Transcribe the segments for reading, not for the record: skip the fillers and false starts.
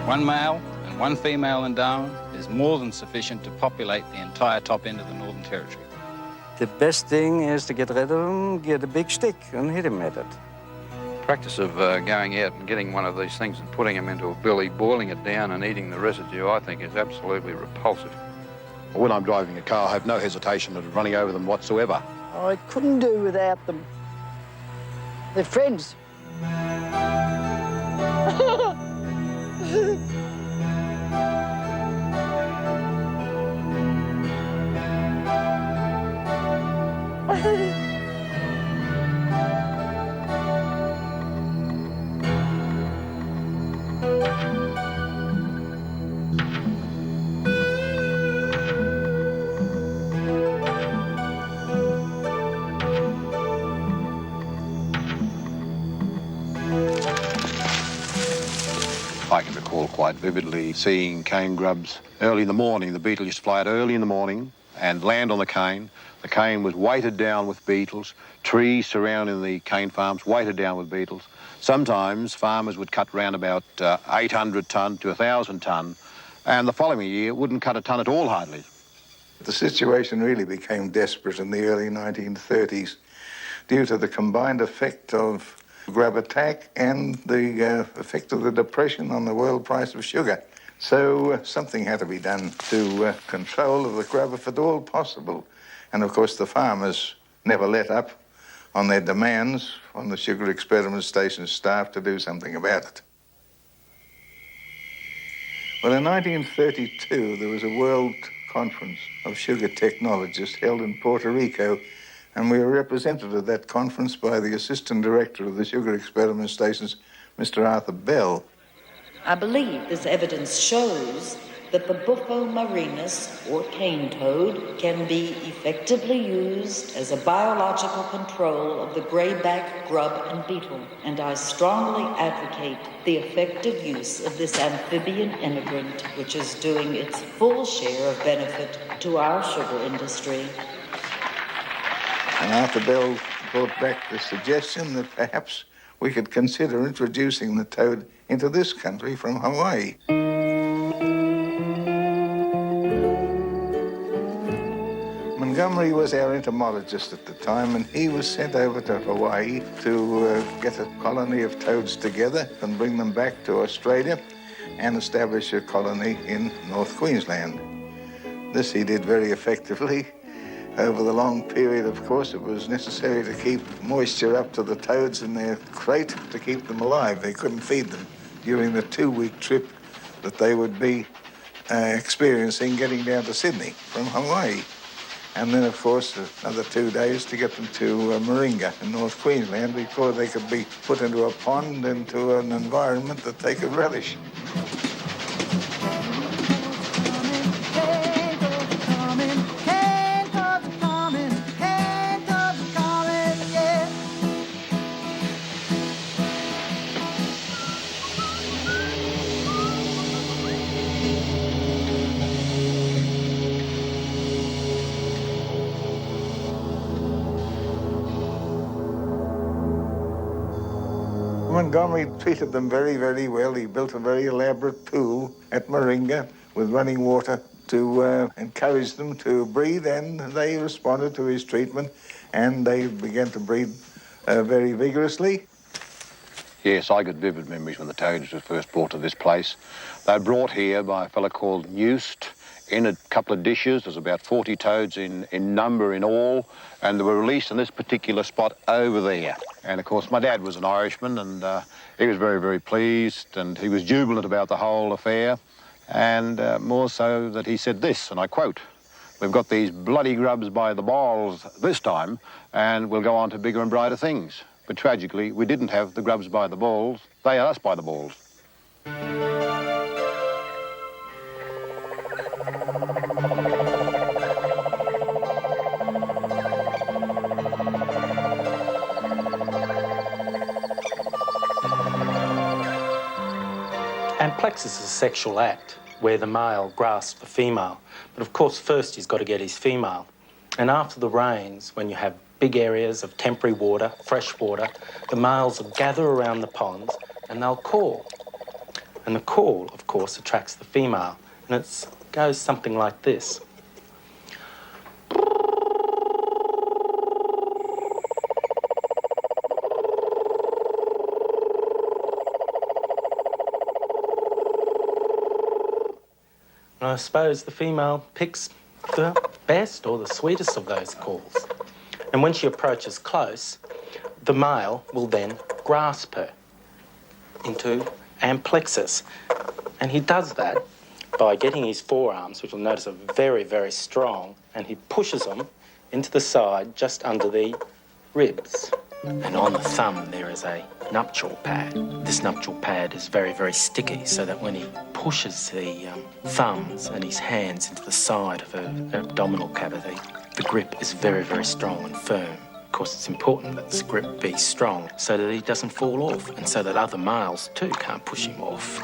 One male and one female in Darwin is more than sufficient to populate the entire top end of the Northern Territory. The best thing is to get rid of them, get a big stick and hit him with it. Practice of going out and getting one of these things and putting them into a billy, boiling it down and eating the residue, I think is absolutely repulsive. When I'm driving a car, I have no hesitation of running over them whatsoever. I couldn't do without them. They're friends. I can recall quite vividly seeing cane grubs early in the morning. The beetle used to fly out early in the morning and land on the cane. The cane was weighted down with beetles. Trees surrounding the cane farms weighted down with beetles. Sometimes farmers would cut round about 800 tonne to 1,000 tonne, and the following year wouldn't cut a tonne at all hardly. The situation really became desperate in the early 1930s due to the combined effect of grub attack and the effect of the depression on the world price of sugar. So something had to be done to control of the grub if at all possible. And of course the farmers never let up on their demands on the sugar experiment station staff to do something about it. Well, in 1932 there was a world conference of sugar technologists held in Puerto Rico, and we were represented at that conference by the assistant director of the sugar experiment stations, Mr. Arthur Bell. I believe this evidence shows that the Bufo marinus, or cane toad, can be effectively used as a biological control of the greyback grub and beetle, and I strongly advocate the effective use of this amphibian immigrant, which is doing its full share of benefit to our sugar industry. And Arthur Bell brought back the suggestion that perhaps we could consider introducing the toad into this country from Hawaii. Montgomery was our entomologist at the time, and he was sent over to Hawaii to get a colony of toads together and bring them back to Australia and establish a colony in North Queensland. This he did very effectively. Over the long period, of course, it was necessary to keep moisture up to the toads in their crate to keep them alive. They couldn't feed them during the 2-week trip that they would be experiencing getting down to Sydney from Hawaii. And then, of course, another 2 days to get them to Moringa in North Queensland before they could be put into a pond, into an environment that they could relish. Montgomery treated them very, very well. He built a very elaborate pool at Moringa with running water to encourage them to breed, and they responded to his treatment, and they began to breed very vigorously. Yes, I got vivid memories when the toads were first brought to this place. They were brought here by a fellow called Newst in a couple of dishes. There's about 40 toads in number in all, and they were released in this particular spot over there. And, of course, my dad was an Irishman, and he was very, very pleased, and he was jubilant about the whole affair, and more so that he said this, and I quote, "We've got these bloody grubs by the balls this time, and we'll go on to bigger and brighter things." But tragically, we didn't have the grubs by the balls. They had us by the balls. Amplexus is a sexual act where the male grasps the female. But of course, first he's got to get his female. And after the rains, when you have big areas of temporary water, fresh water, the males will gather around the ponds and they'll call. And the call, of course, attracts the female, and it goes something like this. And I suppose the female picks the best or the sweetest of those calls. And when she approaches close, the male will then grasp her into amplexus. And he does that by getting his forearms, which you'll notice are very, very strong, and he pushes them into the side just under the ribs. And on the thumb there is a nuptial pad. This nuptial pad is very, very sticky, so that when he pushes the thumbs and his hands into the side of her abdominal cavity, the grip is very, very strong and firm. Of course, it's important that this grip be strong so that he doesn't fall off, and so that other males too can't push him off.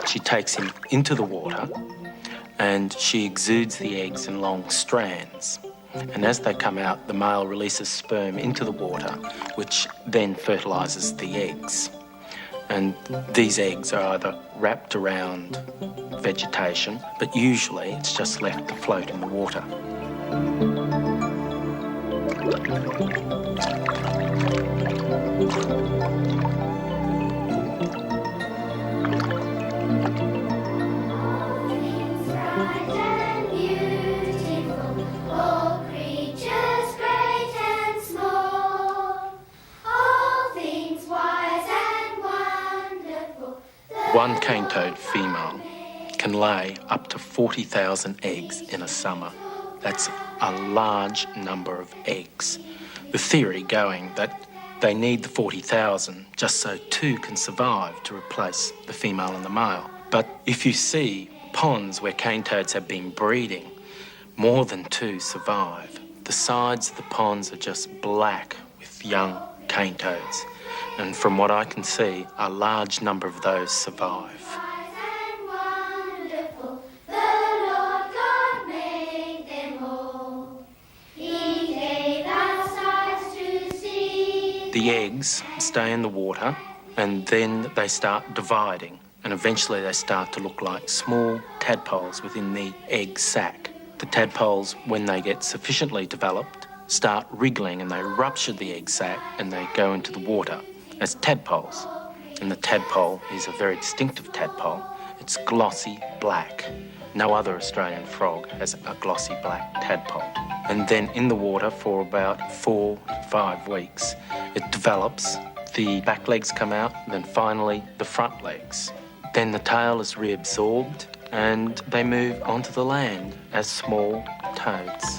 She takes him into the water and she exudes the eggs in long strands. And as they come out, the male releases sperm into the water, which then fertilises the eggs. And these eggs are either wrapped around vegetation, but usually it's just left to float in the water. One cane toad female can lay up to 40,000 eggs in a summer. That's a large number of eggs. The theory going that they need the 40,000 just so two can survive to replace the female and the male. But if you see ponds where cane toads have been breeding, more than two survive. The sides of the ponds are just black with young cane toads. And from what I can see, a large number of those survive. The eggs stay in the water and then they start dividing, and eventually they start to look like small tadpoles within the egg sac. The tadpoles, when they get sufficiently developed, start wriggling and they rupture the egg sac and they go into the water as tadpoles. And the tadpole is a very distinctive tadpole. It's glossy black. No other Australian frog has a glossy black tadpole. And then in the water for about 4 to 5 weeks, it develops, the back legs come out, and then finally the front legs. Then the tail is reabsorbed and they move onto the land as small toads.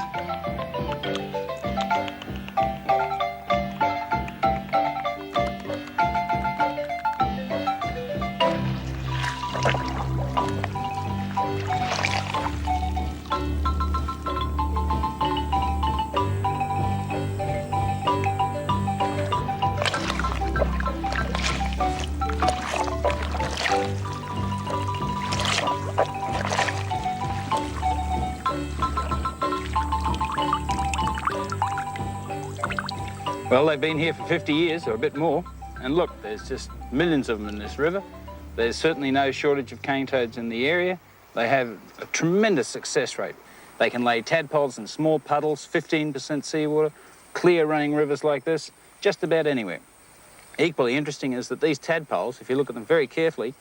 Well, they've been here for 50 years or a bit more, and look, there's just millions of them in this river. There's certainly no shortage of cane toads in the area. They have a tremendous success rate. They can lay tadpoles in small puddles, 15% seawater, clear running rivers like this, just about anywhere. Equally interesting is that these tadpoles, if you look at them very carefully,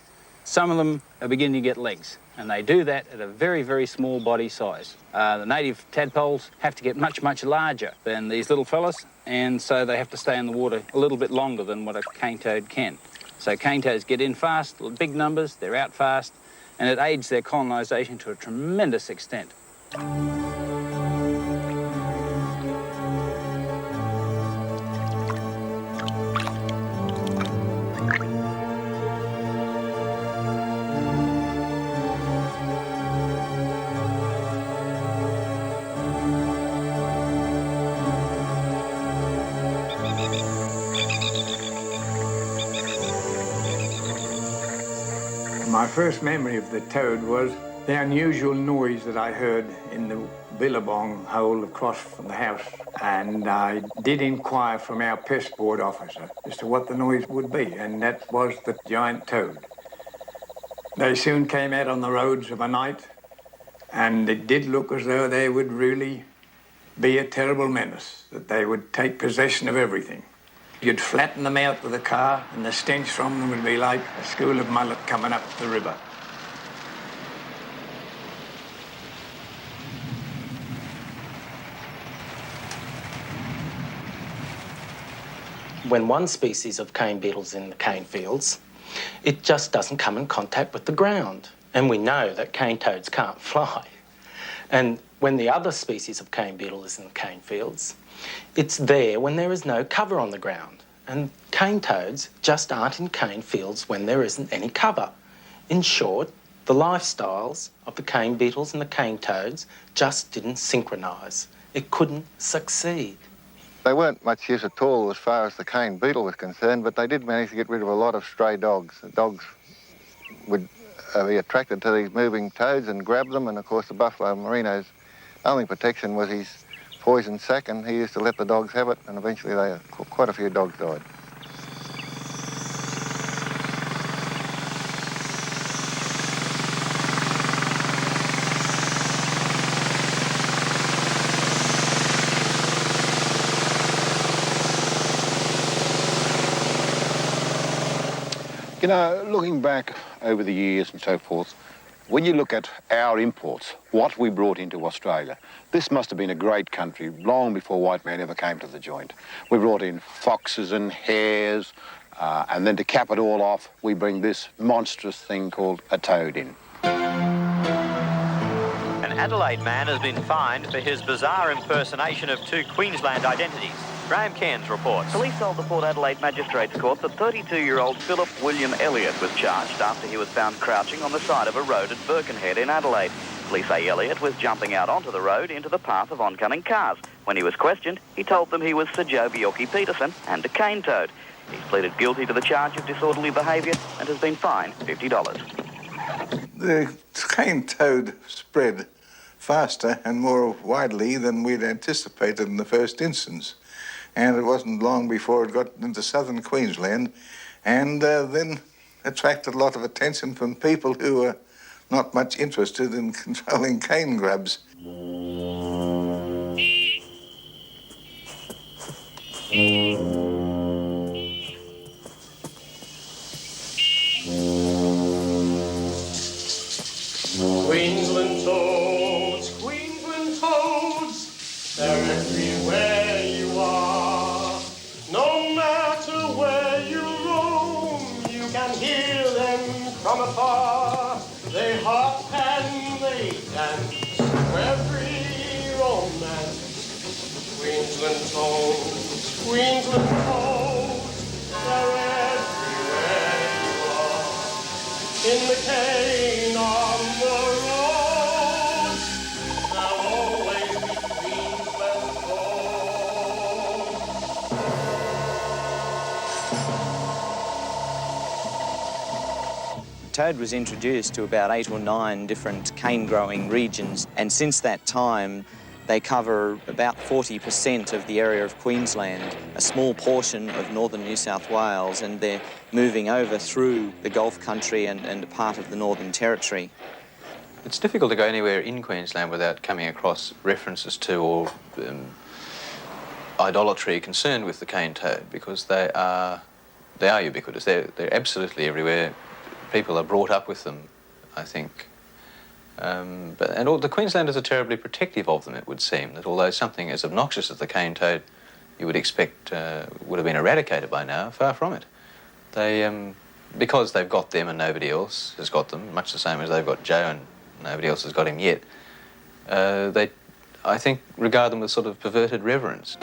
some of them are beginning to get legs, and they do that at a very, very small body size. The native tadpoles have to get much, much larger than these little fellas, and so they have to stay in the water a little bit longer than what a cane toad can. So cane toads get in fast, big numbers, they're out fast, and it aids their colonisation to a tremendous extent. My first memory of the toad was the unusual noise that I heard in the billabong hole across from the house. And I did inquire from our pest board officer as to what the noise would be, and that was the giant toad. They soon came out on the roads of a night, and it did look as though they would really be a terrible menace, that they would take possession of everything. You'd flatten them out with a car, and the stench from them would be like a school of mullet coming up the river. When one species of cane beetle's in the cane fields, it just doesn't come in contact with the ground. And we know that cane toads can't fly. And when the other species of cane beetle is in the cane fields, it's there when there is no cover on the ground. And cane toads just aren't in cane fields when there isn't any cover. In short, the lifestyles of the cane beetles and the cane toads just didn't synchronise. It couldn't succeed. They weren't much use at all as far as the cane beetle was concerned, but they did manage to get rid of a lot of stray dogs. The dogs would be attracted to these moving toads and grab them, and of course the buffalo merino's only protection was his poison sac, and he used to let the dogs have it, and eventually quite a few dogs died. You know, looking back over the years and so forth, when you look at our imports, what we brought into Australia, this must have been a great country long before white man ever came to the joint. We brought in foxes and hares, and then to cap it all off, we bring this monstrous thing called a toad in. An Adelaide man has been fined for his bizarre impersonation of two Queensland identities. Graham Cairns reports. Police told the Port Adelaide Magistrates Court that 32-year-old Philip William Elliott was charged after he was found crouching on the side of a road at Birkenhead in Adelaide. Police say Elliott was jumping out onto the road into the path of oncoming cars. When he was questioned, he told them he was Sir Joe Bjorky-Peterson and a cane toad. He's pleaded guilty to the charge of disorderly behaviour and has been fined $50. The cane toad spread faster and more widely than we'd anticipated in the first instance. And it wasn't long before it got into southern Queensland and then attracted a lot of attention from people who were not much interested in controlling cane grubs. Queensland toads, they're everywhere you are. No matter where you roam, you can hear them from afar. They hop and they dance to every romance. Queensland toads, they're everywhere you are. In the cane on the road, they'll always be Queensland toads. Toad was introduced to about 8 or 9 different cane-growing regions, and since that time they cover about 40% of the area of Queensland, a small portion of northern New South Wales, and they're moving over through the Gulf country and a part of the Northern Territory. It's difficult to go anywhere in Queensland without coming across references to or idolatry concerned with the cane toad, because they are ubiquitous. They're absolutely everywhere. People are brought up with them, I think. The Queenslanders are terribly protective of them, it would seem, that although something as obnoxious as the cane toad you would expect would have been eradicated by now, far from it. They, because they've got them and nobody else has got them, much the same as they've got Joe and nobody else has got him yet, they, I think, regard them with sort of perverted reverence.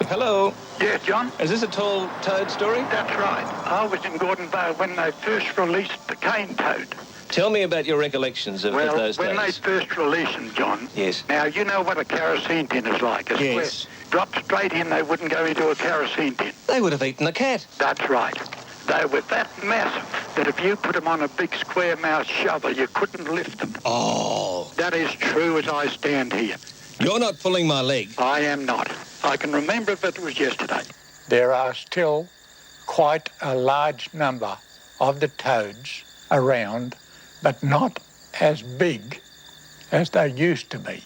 Hello. Yes, John? Is this a tall toad story? That's right. I was in Gordon Vale when they first released the cane toad. Tell me about your recollections of those days. Well, when they first released them, John. Yes. Now, you know what a kerosene tin is like. Yes. Dropped straight in, they wouldn't go into a kerosene tin. They would have eaten a cat. That's right. They were that massive that if you put them on a big square-mouthed shovel, you couldn't lift them. Oh. That is true as I stand here. You're not pulling my leg. I am not. I can remember if it was yesterday. There are still quite a large number of the toads around, but not as big as they used to be.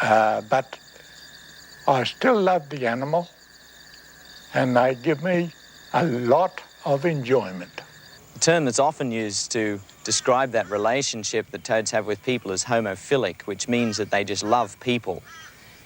But I still love the animal, and they give me a lot of enjoyment. The term that's often used to describe that relationship that toads have with people is homophilic, which means that they just love people.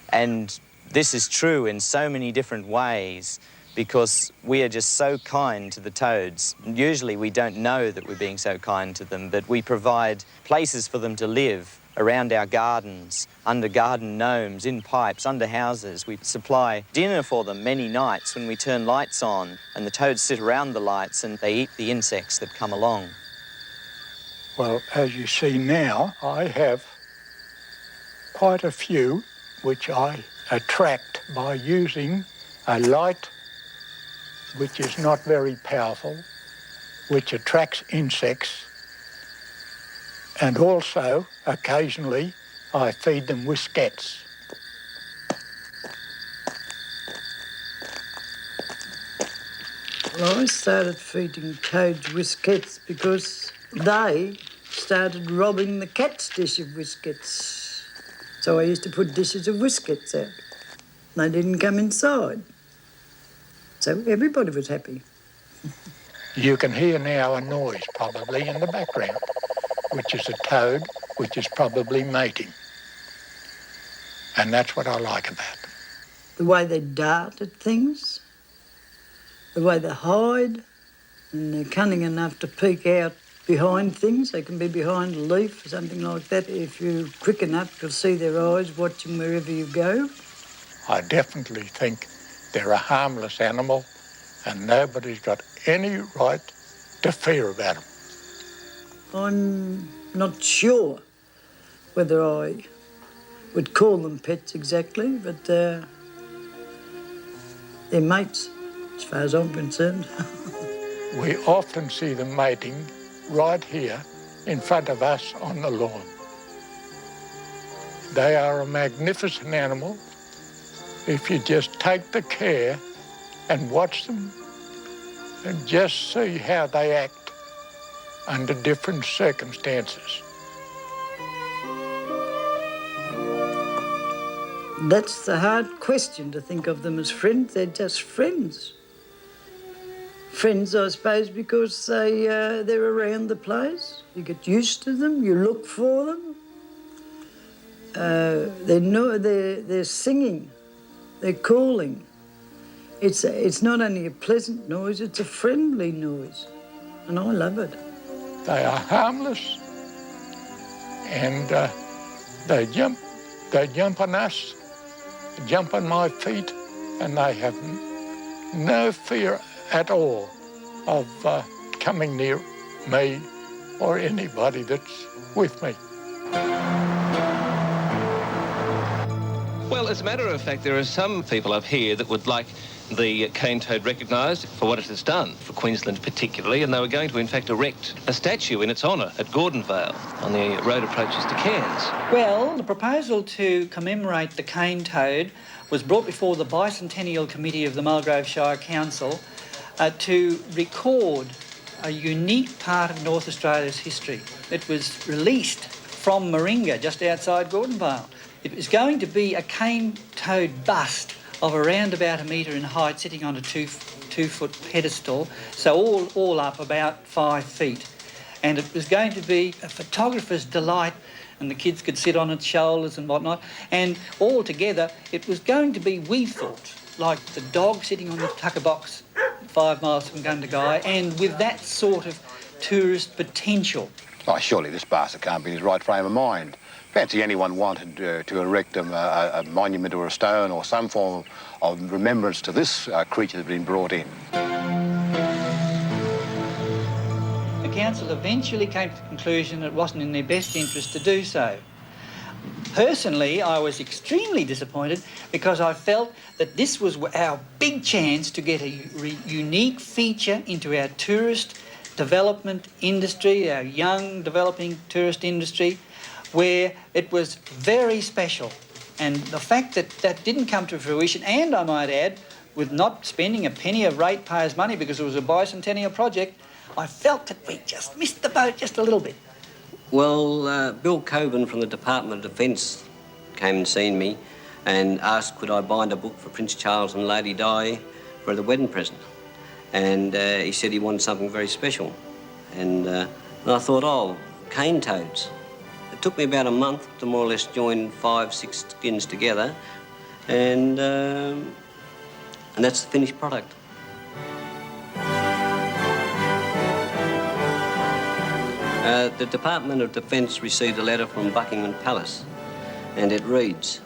And this is true in so many different ways because we are just so kind to the toads. Usually we don't know that we're being so kind to them, but we provide places for them to live around our gardens, under garden gnomes, in pipes, under houses. We supply dinner for them many nights when we turn lights on, and the toads sit around the lights and they eat the insects that come along. Well, as you see now, I have quite a few which I attract by using a light which is not very powerful, which attracts insects, and also occasionally I feed them with scats. Well, I started feeding toads whiskets because they started robbing the cat's dish of whiskets. So I used to put dishes of whiskets out. They didn't come inside. So everybody was happy. You can hear now a noise probably in the background, which is a toad, which is probably mating. And that's what I like about them. The way they dart at things, the way they hide, and they're cunning enough to peek out behind things. They can be behind a leaf or something like that. If you're quick enough, you'll see their eyes watching wherever you go. I definitely think they're a harmless animal and nobody's got any right to fear about them. I'm not sure whether I would call them pets exactly, but they're mates, as far as I'm concerned. We often see them mating right here in front of us on the lawn. They are a magnificent animal if you just take the care and watch them and just see how they act under different circumstances. That's the hard question, to think of them as friends. They're just friends. Friends, I suppose, because they're around the place. You get used to them, you look for them. They're singing, they're calling. It's not only a pleasant noise, it's a friendly noise, and I love it. They are harmless, and they jump on us, jump on my feet, and they have no fear at all of coming near me or anybody that's with me. Well, as a matter of fact, there are some people up here that would like the cane toad recognised for what it has done, for Queensland particularly, and they were going to, in fact, erect a statue in its honour at Gordonvale on the road approaches to Cairns. Well, the proposal to commemorate the cane toad was brought before the Bicentennial Committee of the Mulgrave Shire Council to record a unique part of North Australia's history. It was released from Moringa, just outside Gordonvale. It was going to be a cane toad bust of around about 1 metre in height, sitting on a two-foot pedestal, so all up about 5 feet. And it was going to be a photographer's delight, and the kids could sit on its shoulders and whatnot. And altogether, it was going to be, we thought, like the dog sitting on the tucker box 5 miles from Gundagai, and with that sort of tourist potential. Oh, surely this bastard can't be in his right frame of mind. Fancy anyone wanted to erect a monument or a stone or some form of remembrance to this creature that's been brought in. The council eventually came to the conclusion it wasn't in their best interest to do so. Personally, I was extremely disappointed because I felt that this was our big chance to get a unique feature into our tourist development industry, our young developing tourist industry, where it was very special. And the fact that that didn't come to fruition, and I might add, with not spending a penny of ratepayers' money because it was a bicentennial project, I felt that we just missed the boat just a little bit. Well, Bill Coburn from the Department of Defence came and seen me and asked could I bind a book for Prince Charles and Lady Di for the wedding present. And he said he wanted something very special. And I thought, oh, cane toads. It took me about a month to more or less join 5-6 skins together, and that's the finished product. The Department of Defence received a letter from Buckingham Palace, and it reads,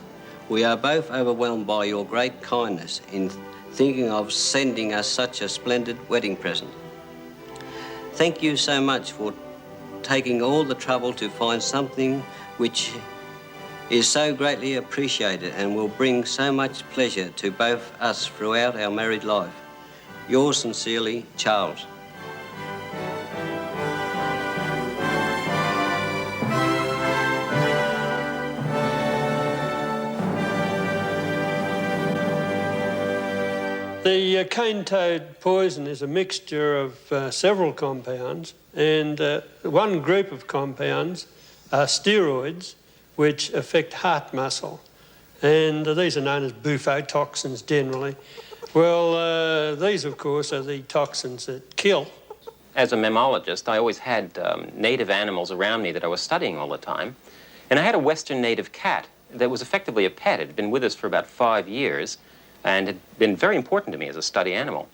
"We are both overwhelmed by your great kindness in thinking of sending us such a splendid wedding present. Thank you so much for taking all the trouble to find something which is so greatly appreciated and will bring so much pleasure to both us throughout our married life. Yours sincerely, Charles." The cane toad poison is a mixture of several compounds, and one group of compounds are steroids which affect heart muscle, and these are known as bufotoxins generally. Well, these of course are the toxins that kill. As a mammologist, I always had native animals around me that I was studying all the time, and I had a western native cat that was effectively a pet. It had been with us for about 5 years, and had been very important to me as a study animal.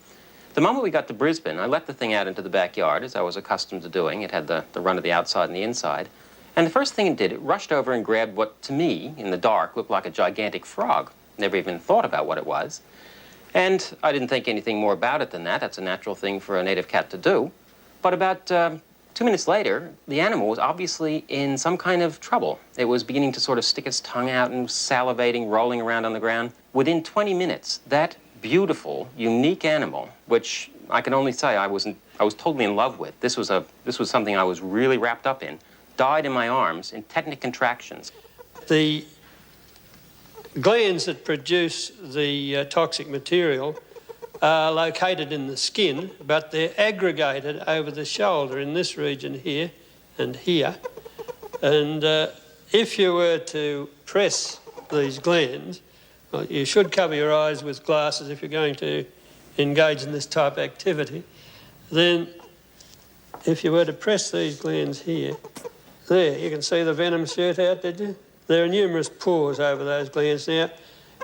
The moment we got to Brisbane, I let the thing out into the backyard, as I was accustomed to doing. It had the run of the outside and the inside. And the first thing it did, it rushed over and grabbed what, to me, in the dark, looked like a gigantic frog. Never even thought about what it was. And I didn't think anything more about it than that. That's a natural thing for a native cat to do. But about 2 minutes later, the animal was obviously in some kind of trouble. It was beginning to sort of stick its tongue out and salivating, rolling around on the ground. Within 20 minutes, that beautiful, unique animal, which I can only say I was totally in love with. This was something I was really wrapped up in. Died in my arms in technic contractions. The glands that produce the toxic material are located in the skin, but they're aggregated over the shoulder in this region here and here. And if you were to press these glands, well, you should cover your eyes with glasses if you're going to engage in this type of activity. Then if you were to press these glands here, there, you can see the venom shoot out, did you? There are numerous pores over those glands. Now,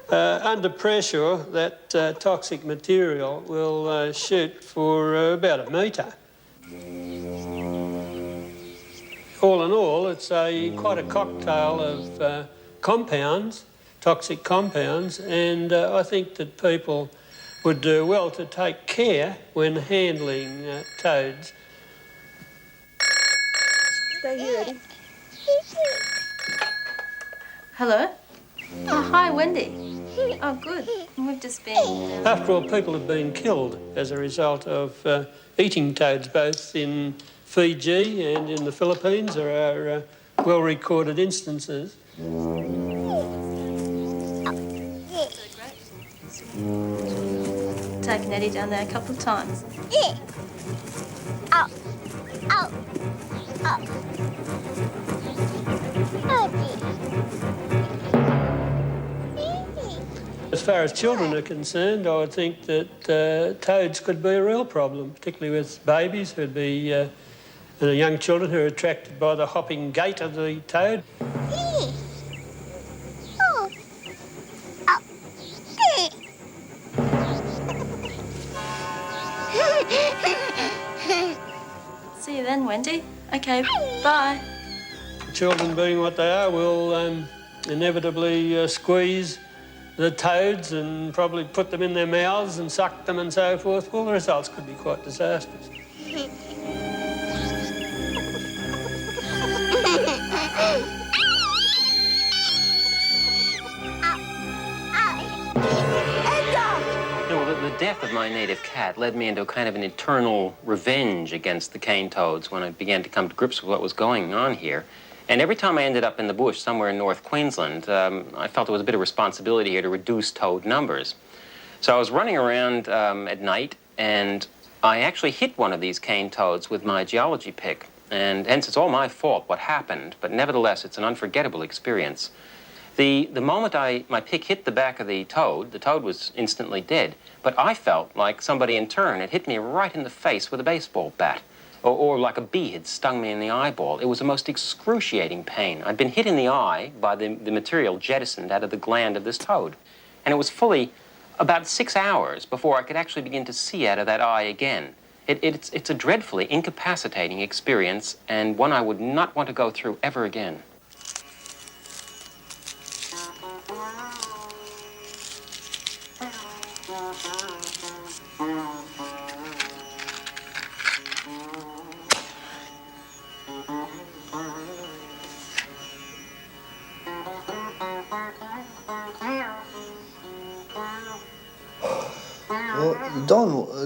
under pressure, that toxic material will shoot for about a metre. All in all, it's quite a cocktail of compounds, toxic compounds, and I think that people would do well to take care when handling toads. Stay here, Eddie. Hello? Oh, hi, Wendy. Oh, good. We've just been... After all, people have been killed as a result of eating toads, both in Fiji and in the Philippines. There are well-recorded instances. Taken Eddie down there a couple of times. As far as children are concerned, I would think that toads could be a real problem, particularly with babies who'd be young children who are attracted by the hopping gait of the toad. See you then, Wendy. Okay, bye. Children, being what they are, will inevitably squeeze the toads and probably put them in their mouths and suck them and so forth. Well, the results could be quite disastrous. Well, the death of my native cat led me into kind of an eternal revenge against the cane toads when I began to come to grips with what was going on here. And every time I ended up in the bush somewhere in North Queensland, I felt there was a bit of responsibility here to reduce toad numbers. So I was running around at night, and I actually hit one of these cane toads with my geology pick. And hence, it's all my fault what happened, but nevertheless, it's an unforgettable experience. The moment my pick hit the back of the toad was instantly dead. But I felt like somebody in turn had hit me right in the face with a baseball bat, or like a bee had stung me in the eyeball. It was the most excruciating pain. I'd been hit in the eye by the material jettisoned out of the gland of this toad. And it was fully about 6 hours before I could actually begin to see out of that eye again. It's a dreadfully incapacitating experience, and one I would not want to go through ever again.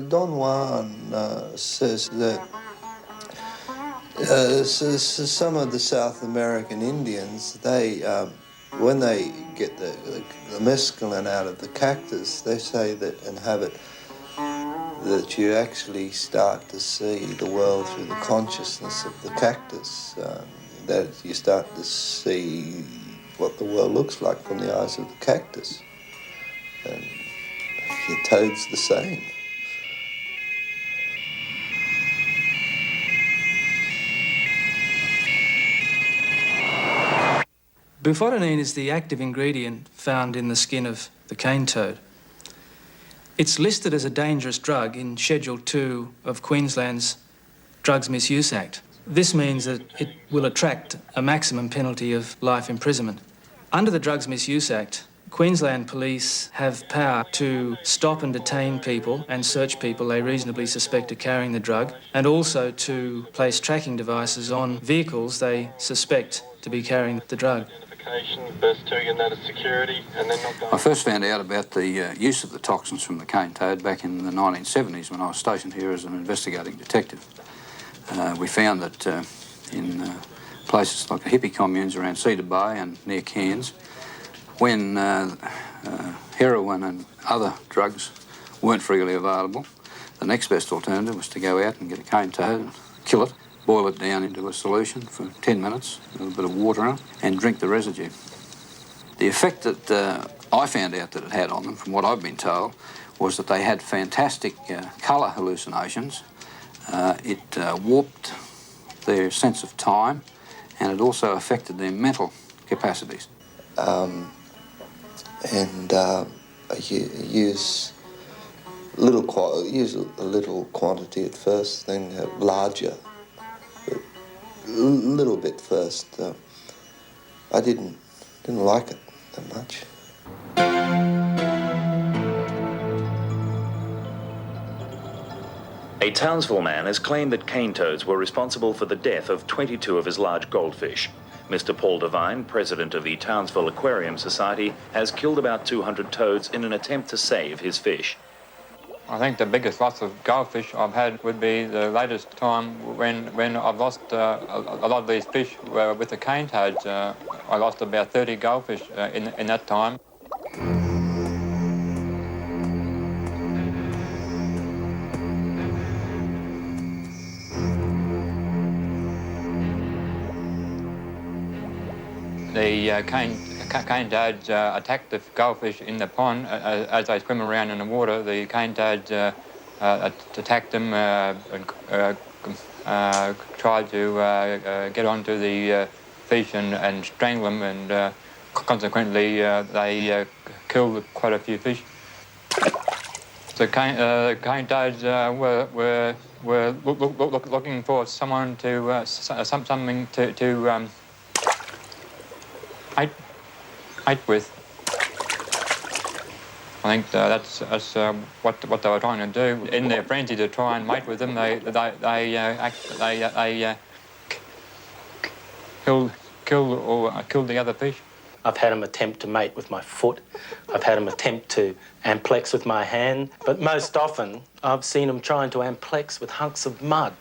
Don Juan says that some of the South American Indians, they when they get the mescaline out of the cactus, they say that that you actually start to see the world through the consciousness of the cactus. That you start to see what the world looks like from the eyes of the cactus. And your toad's the same. Bufotenine is the active ingredient found in the skin of the cane toad. It's listed as a dangerous drug in Schedule 2 of Queensland's Drugs Misuse Act. This means that it will attract a maximum penalty of life imprisonment. Under the Drugs Misuse Act, Queensland police have power to stop and detain people and search people they reasonably suspect are carrying the drug, and also to place tracking devices on vehicles they suspect to be carrying the drug. I first found out about the use of the toxins from the cane toad back in the 1970s when I was stationed here as an investigating detective. We found that in places like the hippie communes around Cedar Bay and near Cairns, when heroin and other drugs weren't freely available, the next best alternative was to go out and get a cane toad and kill it, boil it down into a solution for 10 minutes, a little bit of water in it, and drink the residue. The effect that I found out that it had on them, from what I've been told, was that they had fantastic colour hallucinations. It warped their sense of time, and it also affected their mental capacities. Use a little quantity at first, then larger. A little bit first. I didn't like it that much. A Townsville man has claimed that cane toads were responsible for the death of 22 of his large goldfish. Mr. Paul Devine, president of the Townsville Aquarium Society, has killed about 200 toads in an attempt to save his fish. I think the biggest loss of goldfish I've had would be the latest time when I've lost a lot of these fish with the cane toads. I lost about 30 goldfish in that time. The cane toads attack the goldfish in the pond as they swim around in the water. The cane toads attack them and try to get onto the fish and strangle them, and consequently they kill quite a few fish. The cane toads were looking for someone to something to mate with. I think that's what they were trying to do. In their frenzy to try and mate with them, they killed the other fish. I've had them attempt to mate with my foot. I've had them attempt to amplex with my hand. But most often, I've seen them trying to amplex with hunks of mud.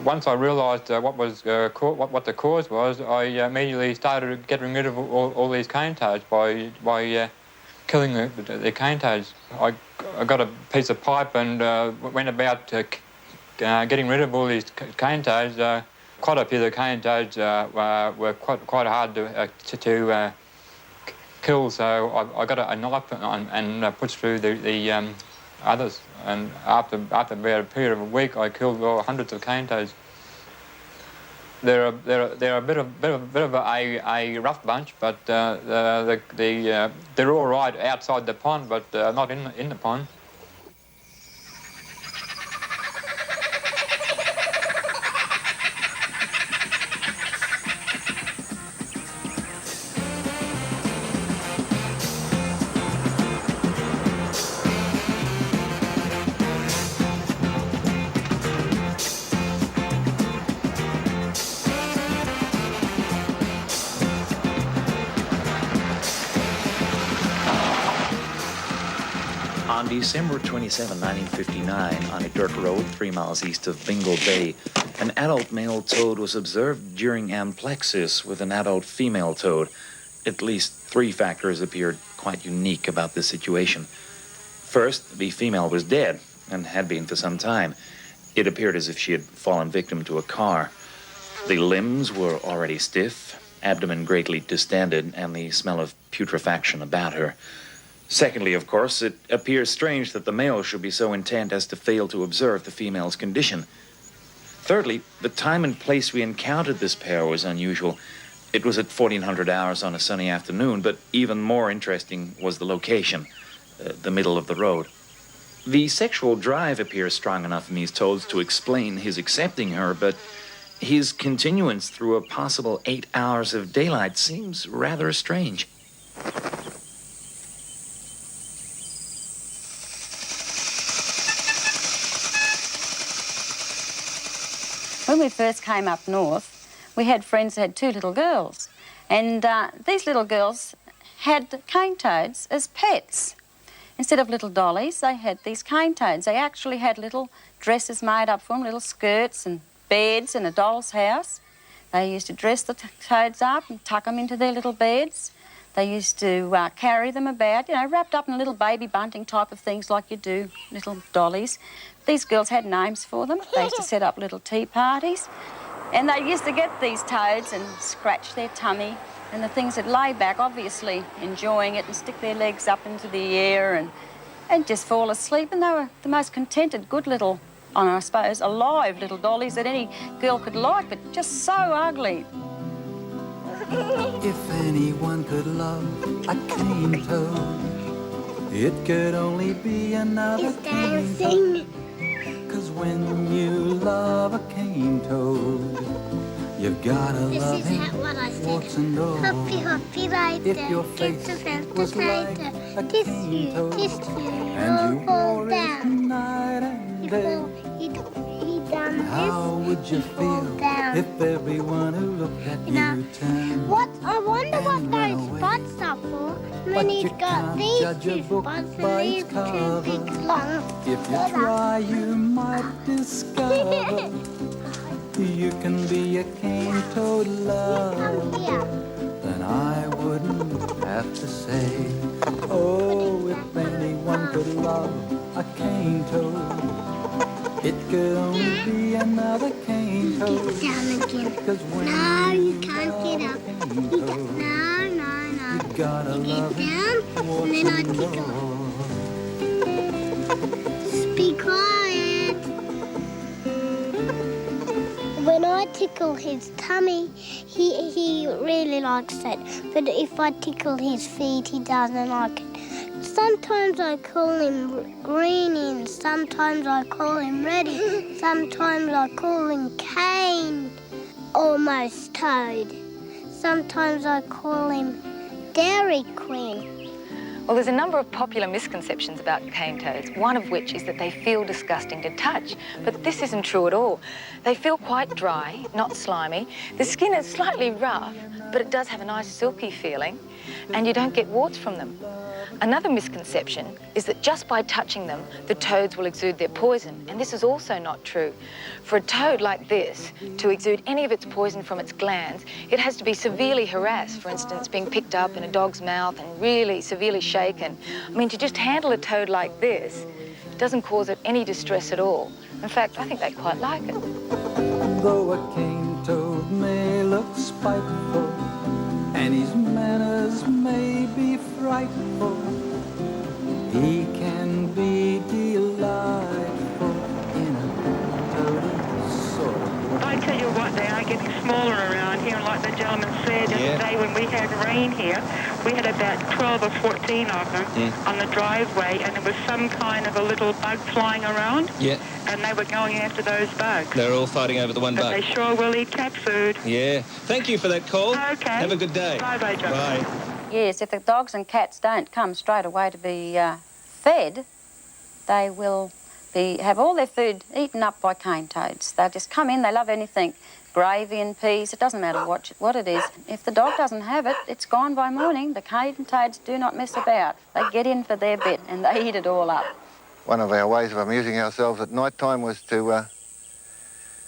Once I realised what the cause was, I immediately started getting rid of all these cane toads by killing the cane toads. I got a piece of pipe and went about getting rid of all these cane toads. Quite a few of the cane toads were quite hard to kill, so I got a knife and pushed through the others. And after about a period of a week, I killed hundreds of cane toads. They're a bit of a rough bunch, but they're all right outside the pond, but not in the pond. On December 27, 1959, on a dirt road 3 miles east of Bingle Bay, an adult male toad was observed during amplexus with an adult female toad. At least 3 factors appeared quite unique about this situation. First, the female was dead, and had been for some time. It appeared as if she had fallen victim to a car. The limbs were already stiff, abdomen greatly distended, and the smell of putrefaction about her. Secondly, of course, it appears strange that the male should be so intent as to fail to observe the female's condition. Thirdly, the time and place we encountered this pair was unusual. It was at 1400 hours on a sunny afternoon, but even more interesting was the location, the middle of the road. The sexual drive appears strong enough in these toads to explain his accepting her, but his continuance through a possible 8 hours of daylight seems rather strange. When we first came up north, we had friends that had 2 little girls. And these little girls had cane toads as pets. Instead of little dollies, they had these cane toads. They actually had little dresses made up for them, little skirts and beds in a doll's house. They used to dress the toads up and tuck them into their little beds. They used to carry them about, you know, wrapped up in little baby bunting type of things like you do, little dollies. These girls had names for them. They used to set up little tea parties. And they used to get these toads and scratch their tummy. And the things would lay back, obviously enjoying it, and stick their legs up into the air and just fall asleep. And they were the most contented, good little, I suppose, alive little dollies that any girl could like, but just so ugly. If anyone could love a cane toad, it could only be another cane toad. 'Cause when you love a cane toad, you've gotta love him, warts and all. If your face was like a cane toad, and you wore it night and day, how would you feel if everyone who looked at you turned? What? I wonder what those spots are for. When he's got these 2 spots and these 2 big lumps. If you try, you might discover you can be a cane toad lover. Then I wouldn't have to say, oh, if anyone could love a cane toad, it could only be another cane toad. Get down again. No, you can't get up. No. You gotta get love down, and then I tickle. Just be quiet. When I tickle his tummy, he really likes it. But if I tickle his feet, he doesn't like it. Sometimes I call him Greenie, and sometimes I call him Reddy. Sometimes I call him Cane, almost Toad. Sometimes I call him Dairy Queen. Well, there's a number of popular misconceptions about cane toads, one of which is that they feel disgusting to touch. But this isn't true at all. They feel quite dry, not slimy. The skin is slightly rough, but it does have a nice silky feeling, and you don't get warts from them. Another misconception is that just by touching them, the toads will exude their poison, and this is also not true. For a toad like this to exude any of its poison from its glands, it has to be severely harassed, for instance, being picked up in a dog's mouth and really severely shaken. I mean, to just handle a toad like this doesn't cause it any distress at all. In fact, I think they quite like it. Though a cane toad may look spiteful, and his manners may be frightful, he can be delightful in a toady sort of way. I tell you what, they are getting smaller around here, and like the gentleman said yesterday when we had rain here, we had about 12 or 14 of them on the driveway, and there was some kind of a little bug flying around, and they were going after those bugs. They're all fighting over the one But bug. they sure will eat cat food. Yeah. Thank you for that call. Okay. Have a good day. Bye-bye, John. Bye. Yes, if the dogs and cats don't come straight away to be fed, they will have all their food eaten up by cane toads. They'll just come in, they love anything, gravy and peas, it doesn't matter what it is. If the dog doesn't have it, it's gone by morning. The cane toads do not mess about. They get in for their bit and they eat it all up. One of our ways of amusing ourselves at night time was to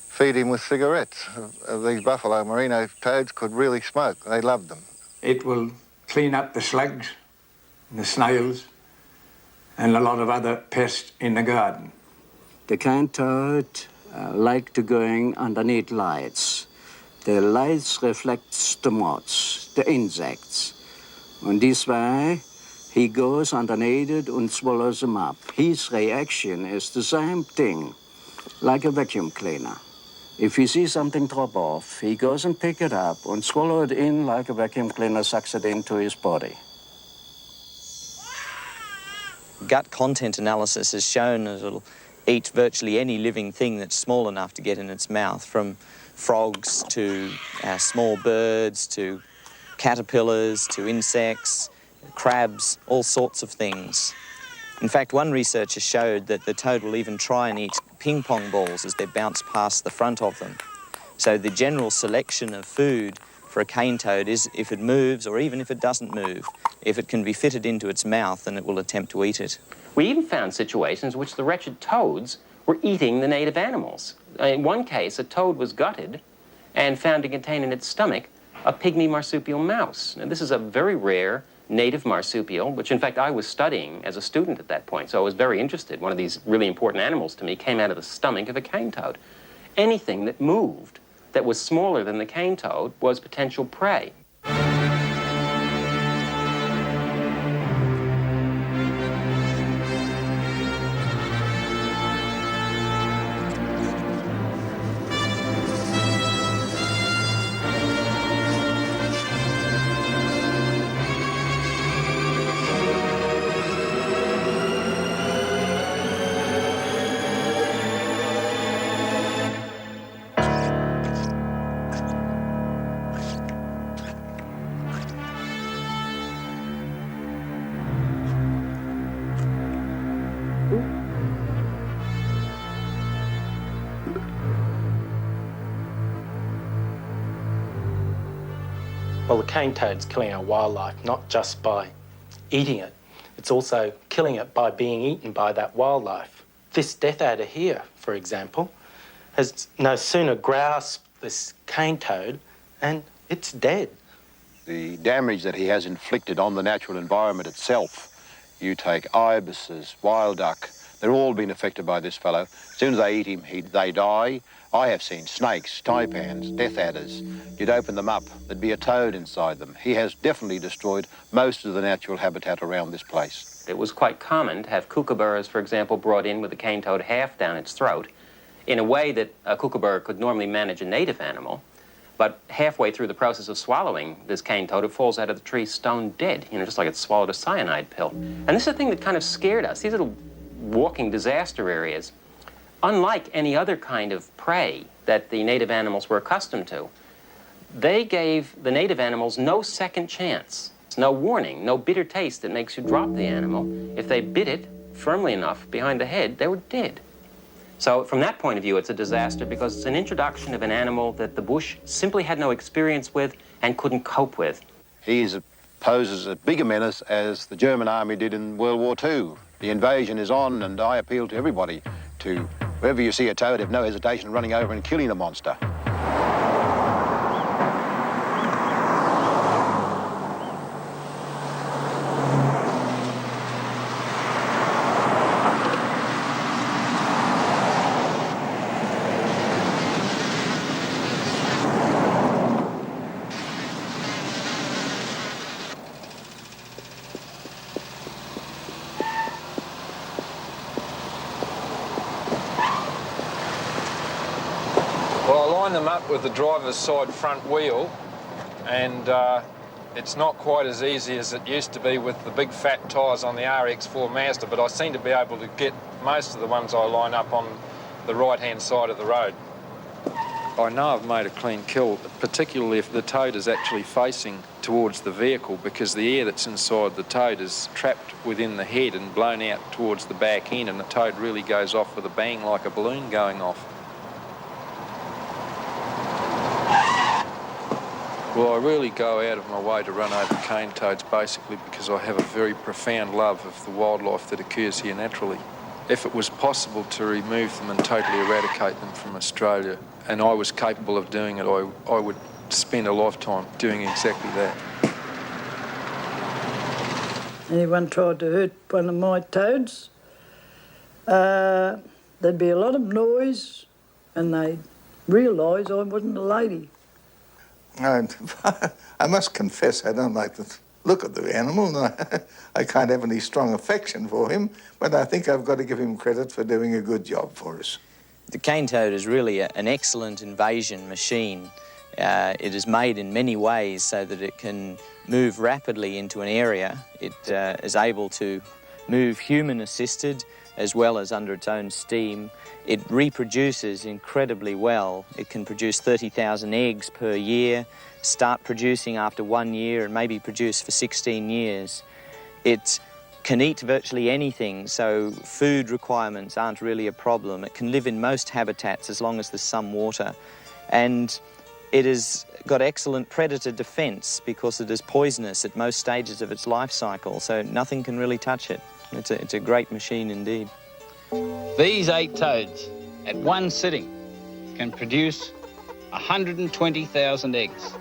feed him with cigarettes. These buffalo merino toads could really smoke. They loved them. It will clean up the slugs, the snails, and a lot of other pests in the garden. The cane toad like to going underneath lights. The lights reflect the moths, the insects. And this way, he goes underneath it and swallows them up. His reaction is the same thing, like a vacuum cleaner. If he sees something drop off, he goes and pick it up and swallow it in like a vacuum cleaner sucks it into his body. Gut content analysis has shown that it'll eat virtually any living thing that's small enough to get in its mouth, from frogs to small birds to caterpillars to insects, crabs, all sorts of things. In fact, one researcher showed that the toad will even try and eat ping pong balls as they bounce past the front of them. So the general selection of food for a cane toad is if it moves, or even if it doesn't move, if it can be fitted into its mouth, then it will attempt to eat it. We even found situations in which the wretched toads were eating the native animals. In one case, a toad was gutted and found to contain in its stomach a pygmy marsupial mouse. Now, this is a very rare native marsupial, which in fact I was studying as a student at that point, so I was very interested. One of these really important animals to me came out of the stomach of a cane toad. Anything that moved that was smaller than the cane toad was potential prey. Well, the cane toad's killing our wildlife, not just by eating it. It's also killing it by being eaten by that wildlife. This death adder here, for example, has no sooner grasped this cane toad and it's dead. The damage that he has inflicted on the natural environment itself, you take ibises, wild duck, they're all been affected by this fellow. As soon as they eat him, they die. I have seen snakes, taipans, death adders. You'd open them up, there'd be a toad inside them. He has definitely destroyed most of the natural habitat around this place. It was quite common to have kookaburras, for example, brought in with a cane toad half down its throat in a way that a kookaburra could normally manage a native animal, but halfway through the process of swallowing this cane toad, it falls out of the tree stone dead, just like it swallowed a cyanide pill. And this is the thing that kind of scared us. These little walking disaster areas, unlike any other kind of prey that the native animals were accustomed to, they gave the native animals no second chance, no warning, no bitter taste that makes you drop the animal. If they bit it firmly enough behind the head, they were dead. So from that point of view, it's a disaster because it's an introduction of an animal that the bush simply had no experience with and couldn't cope with. He is poses as big a menace as the German army did in World War II. The invasion is on, and I appeal to everybody to, wherever you see a toad, have no hesitation running over and killing the monster. Well, I line them up with the driver's side front wheel, and it's not quite as easy as it used to be with the big fat tyres on the RX4 Mazda, but I seem to be able to get most of the ones I line up on the right-hand side of the road. I know I've made a clean kill, particularly if the toad is actually facing towards the vehicle, because the air that's inside the toad is trapped within the head and blown out towards the back end, and the toad really goes off with a bang like a balloon going off. Well, I really go out of my way to run over cane toads basically because I have a very profound love of the wildlife that occurs here naturally. If it was possible to remove them and totally eradicate them from Australia, and I was capable of doing it, I would spend a lifetime doing exactly that. Anyone tried to hurt one of my toads, there'd be a lot of noise and they'd realise I wasn't a lady. I must confess I don't like the look of the animal. I can't have any strong affection for him, but I think I've got to give him credit for doing a good job for us. The cane toad is really an excellent invasion machine. It is made in many ways so that it can move rapidly into an area. It is able to move human-assisted as well as under its own steam. It reproduces incredibly well. It can produce 30,000 eggs per year, start producing after 1 year and maybe produce for 16 years. It can eat virtually anything, so food requirements aren't really a problem. It can live in most habitats as long as there's some water. And it has got excellent predator defence because it is poisonous at most stages of its life cycle, so nothing can really touch it. It's a great machine indeed. These 8 toads, at one sitting, can produce 120,000 eggs.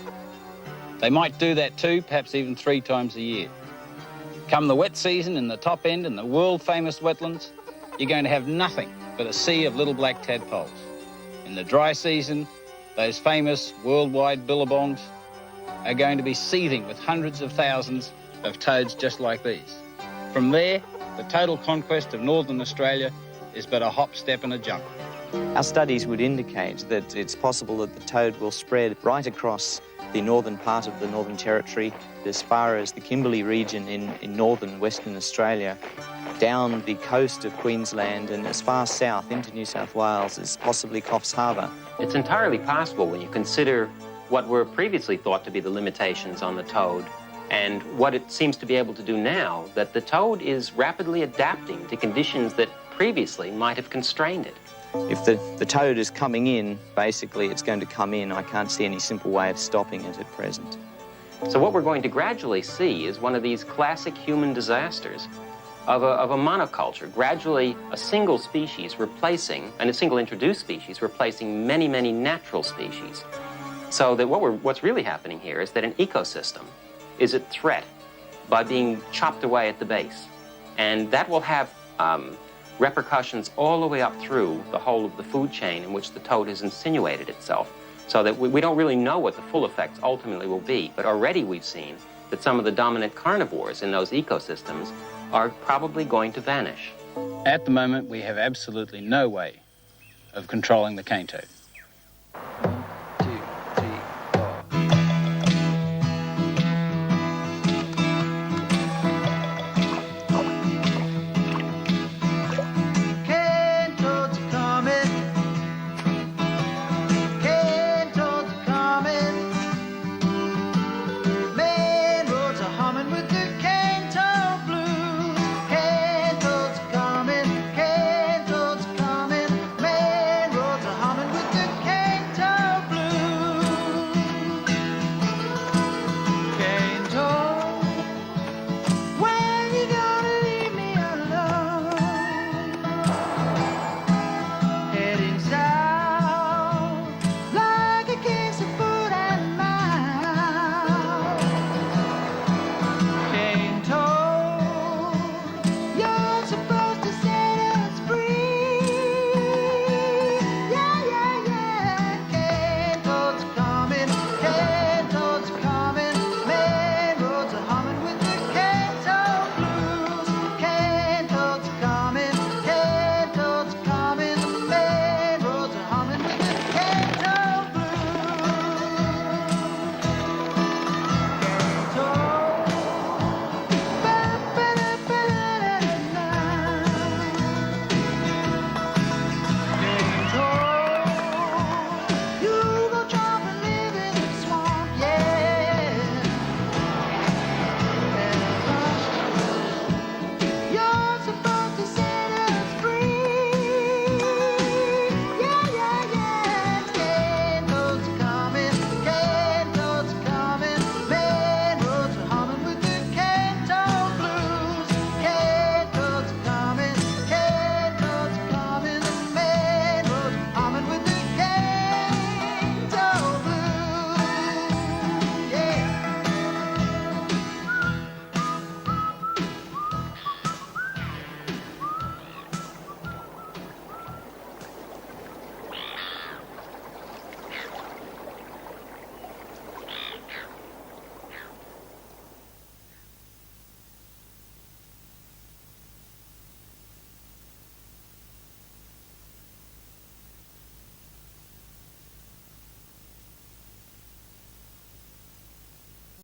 They might do that 2, perhaps even 3 times a year. Come the wet season in the top end in the world-famous wetlands, you're going to have nothing but a sea of little black tadpoles. In the dry season, those famous worldwide billabongs are going to be seething with hundreds of thousands of toads just like these. From there, the total conquest of northern Australia is but a hop, step and a jump. Our studies would indicate that it's possible that the toad will spread right across the northern part of the Northern Territory, as far as the Kimberley region in northern Western Australia, down the coast of Queensland and as far south into New South Wales as possibly Coffs Harbour. It's entirely possible when you consider what were previously thought to be the limitations on the toad and what it seems to be able to do now, that the toad is rapidly adapting to conditions that previously might have constrained it. If the toad is coming in, basically it's going to come in. I can't see any simple way of stopping it at present. So what we're going to gradually see is one of these classic human disasters of a monoculture, gradually a single species replacing, and a single introduced species replacing many, many natural species. So that what's really happening here is that an ecosystem is at threat by being chopped away at the base. And that will have repercussions all the way up through the whole of the food chain in which the toad has insinuated itself, so that we don't really know what the full effects ultimately will be. But already we've seen that some of the dominant carnivores in those ecosystems are probably going to vanish. At the moment, we have absolutely no way of controlling the cane toad.